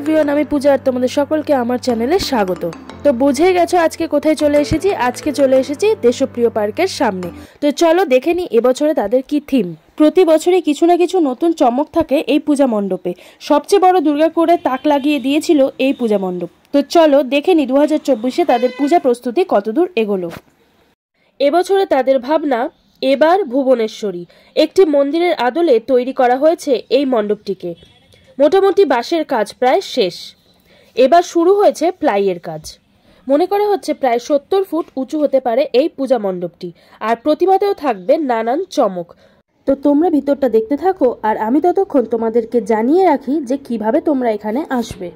Everyone, আমি পূজা আর তোমাদের সকলকে আমার চ্যানেলে স্বাগত। তো বুঝেই গেছো আজকে কোথায় চলে এসেছি। আজকে চলে এসেছি দেশপ্রিয় পার্কের সামনে। তো চলো দেখে নিই এবছরে তাদের কি থিম। প্রতি বছরই কিছু না কিছু নতুন চমক থাকে এই পূজা মণ্ডপে। সবচেয়ে বড় দুর্গা করে তাক লাগিয়ে দিয়েছিল এই পূজা মণ্ডপ। তো চলো দেখে নিই 2024-এ তাদের পূজা প্রস্তুতি কতদূর এগোলো। এবছরে তাদের ভাবনা এবার ভুবনেশ্বরী একটি মন্দিরের আদলে তৈরি করা হয়েছে এই মণ্ডপটিকে। মোটামুটি বাঁশের কাজ প্রায় শেষ, এবার শুরু হয়েছে প্লাইয়ের কাজ। মনে করা হচ্ছে প্রায় 70 ফুট উঁচু হতে পারে এই পূজা মণ্ডপটি, আর প্রতিমাতেও থাকবে নানান চমক। তো তোমরা ভিতরটা দেখতে থাকো, আর আমি ততক্ষণ তোমাদেরকে জানিয়ে রাখি যে কিভাবে তোমরা এখানে আসবে।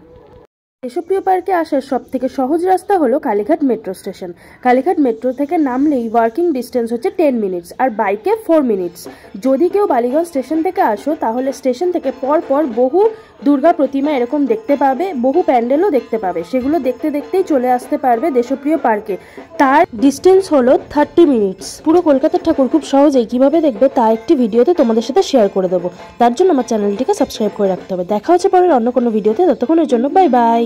দেশপ্রিয় পার্কে আসার সব থেকে সহজ রাস্তা হলো Kalighat metro station. Kalighat metro থেকে নামলেই ওয়ার্কিং ডিস্টেন্স হচ্ছে 10 মিনিটস, আর বাইকে 4 মিনিটস। যদি কেউ বালিগঞ্জ স্টেশন থেকে আসো তাহলে স্টেশন থেকে পর বহু দুর্গা প্রতিমা এরকম দেখতে পাবে, বহু প্যান্ডেলও দেখতে পাবে। সেগুলো দেখতে দেখতেই চলে আসতে পারবে দেশপ্রিয় পার্কে। তার ডিস্টেন্স হলো 30 মিনিটস। পুরো কলকাতার ঠাকুর খুব সহজেই কিভাবে দেখবে তা একটি ভিডিওতে তোমাদের সাথে শেয়ার করে দেবো। তার জন্য আমার চ্যানেলটিকে সাবস্ক্রাইব করে রাখতে হবে। দেখা হচ্ছে পরের অন্য কোনো ভিডিওতে। ততক্ষণের জন্য বাই বাই।